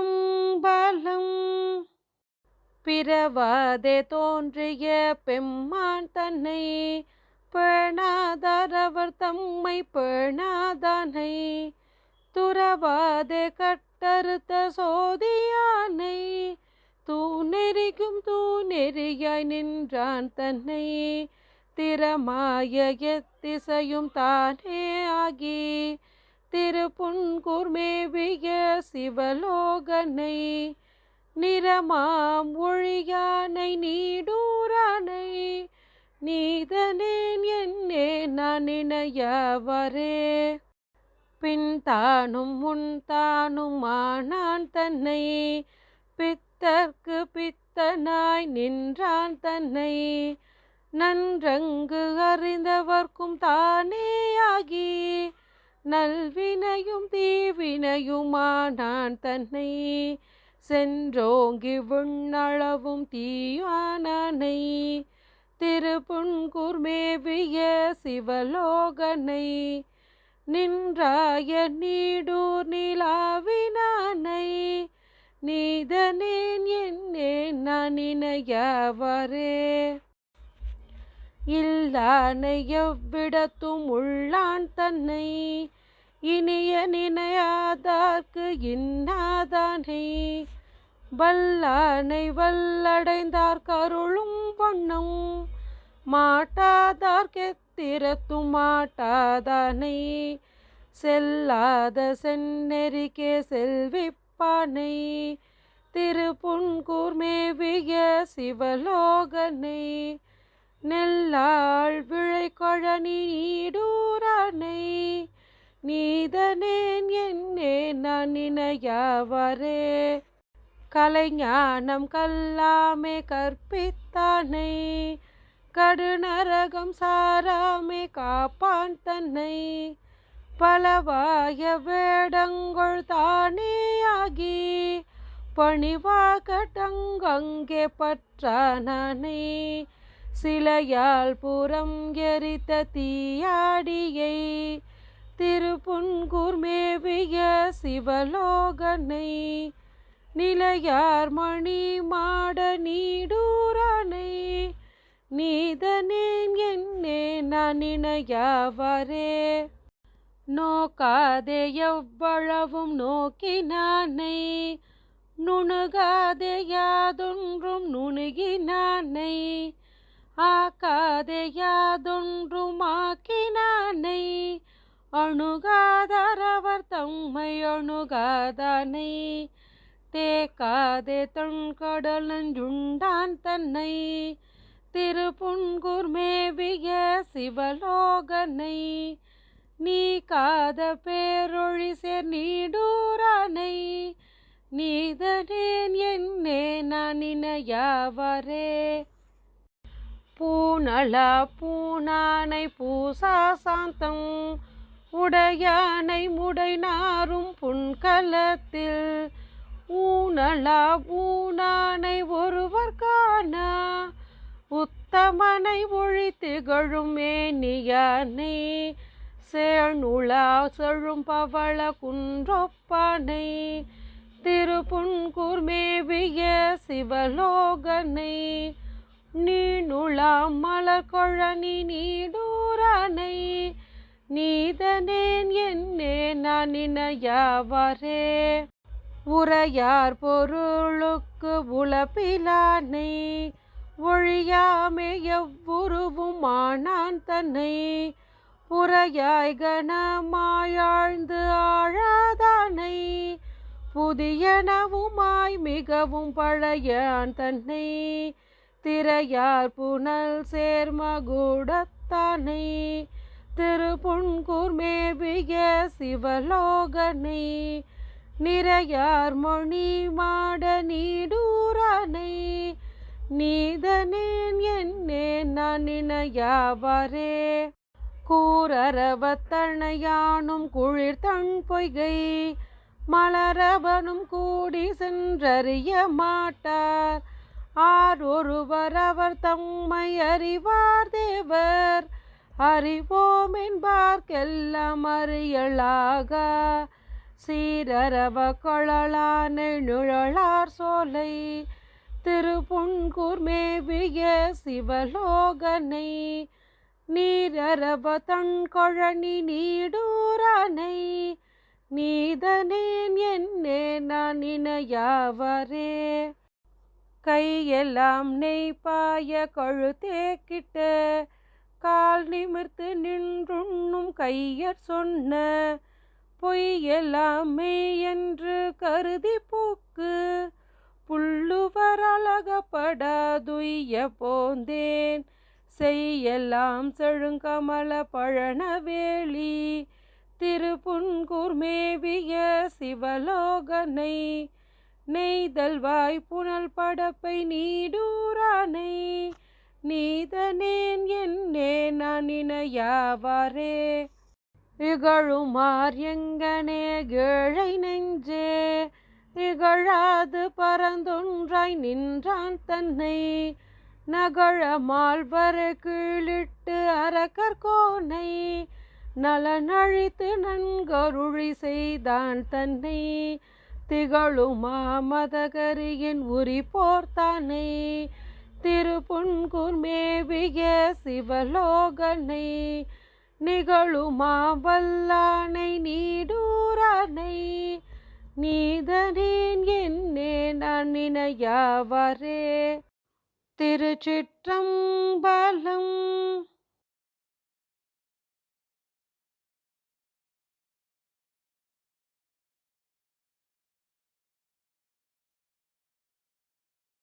திருச்சிற்றம்பலம். பிறவாதே தோன்றிய பெம்மான் தன்னை பேணாதார் அவர் தம்மை பேணாதானை துறவாதே கட்டறுத்த சோதியானை தூநெறிக்கும் தூநெறியாய் நின்றான் தன்னை திறமாய எத்திசையும் தானே ஆகி திருப்புன்கூர் மேவிய சிவலோகனை நிறமாம் ஒழியானை நீடூரானை நீதனேன் என்னே நான் நினையவரே பின் தானும் முன் தானும் ஆனான் தன்னை பித்தர்க்கு பித்தனாய் நின்றான் தன்னை நன்றங்கு அறிந்தவர்க்கும் தானேயாகி நல்வினையும் தீவினையுமானான் தன்னை சென்றோங்கி விண்ணளவும் தீயானானை திருப்புன்கூர் மேவிய சிவலோகனை நின்றாய நீடூர் நிலாவினானை நீதனேன் என்னே நான் நினையவரே இல்லானை எவ்விடத்தும் உள்ளான் தன்னை இனிய நினையாதார்க்கு இன்னாதானை வல்லானை வல்லடைந்தார் கருளும் வண்ணம் மாட்டாதார்க்கெத்திரத்தும் மாட்டாதானை செல்லாத செந்நெறிக்கே செல்விப்பானை திருப்புன்கூர் மேவிய சிவலோகனை நெல்லாள் விழைக்கொழனி நீடூரானை நீதனேன் என்னே நான் நினையவரே கலைஞானம் கல்லாமே கற்பித்தானை கடுநரகம் சாராமே காப்பான் தன்னை பலவாய வேடங்கள் தானேயாகி பணிவாகட்டங்கங்கே பற்றானே சிலையால் புறம் எரித்த தீயாடியை திருப்புன்கூர் மேவிய சிவலோகனை நிலையார் மணி மாட நீடூரானை நீதனேன் என்னே நான் நினையவரே நோக்காதே எவ்வளவும் நோக்கினானை நுணுகாதே யாதொன்றும் நுணுகினானை ஆக்காதே யாதொன்றும் ஆக்கினானை அணுகாதார் அவர் தம்மை அணுகாதானை தேக்காதே தொன்கடல் நஞ்சுண்டான் தன்னை திருப்புன்கூர் மேவிய சிவலோகனை நீக்காத பேரொழி சேர் நீடூரானை நீதனேன் என்னே நான் நினையவரே பூனலா பூனானை பூசா சாந்தம் உடையானை முடைநாரும் புன்கலத்தில் ஊனலா பூனானை ஒருவர் காணா உத்தமனை ஒழி திகழும் மேனியானை சேணுலா செழும் பவள குன்றொப்பானை திருப்புன்கூர் மேவிய சிவலோகனை நீணுலாம் மலர்கொழனி நீடூரானை நீதனேன் என்னே நான் நினையவரே உரையார் பொருளுக்கு உளப்பிலானை ஒழியாமே எவ்வுருவும் ஆனான் தன்னை புறையாய் கனமாயாழ்ந்து ஆழாதானை புதியனவுமாய் மிகவும் பழையான் தன்னை திரையார் புனல் சேர்மகுடத்தானை திருப்புன்கூர் மேவிய சிவலோகனை நிறையார் மணி மாட நீடூரானை நீதனேன் என்னே நான் நினையவரே கூரரவத்தணையானும் குளிர் தன் பொய்கை மலரவனும் கூடி சென்றறிய மாட்டார் ஆரொருவர் அவர் தம்மை அறிவார் தேவர் அறிவோம் என்பார்க்கெல்லாம் அறியலாக சீரரவ கழலானை நிழலார் சோலை திருப்புன்கூர் மேவிய சிவலோகனை நீரரவ தன்கழனி நீடூரானை நீதனேன் என்னே நான் நினையாவரே கையெல்லாம் நெய்பாய கழுத்தே கிட்ட கால் நிமிர்த்து நின்றுண்ணும் கையற் சொன்ன பொய்யெல்லாம் மெய் என்று கருதி பூக்கு புல்லுவர் அழகப்படாதுய்ய போந்தேன் செய்யெல்லாம் செழுங்கமல பழனவேலி திருப்புன்கூர் மேவிய சிவலோகனை நெய்தல்வாய் புனல் படப்பை நீடூரானை நீதனேன் என்னே நான் நினையாவாரே இகழுமார் எங்கனே ஏழை நெஞ்சே இகழாது பரந்தொன்றாய் நின்றான் தன்னை நகழ மால்வரை கீழிட்டு அரக்கர்கோனை நலனழித்து நன்கருளி செய்தான் தன்னை திகழுமா மதகரியின் உரி போர்த்தானை திருப்புன்கூர் மேவிய சிவலோகனை நிகழுமா வல்லானை நீடூரானை நீதனேன் என்னே நான் நினையாவரே திருச்சிற்றம்பலம்.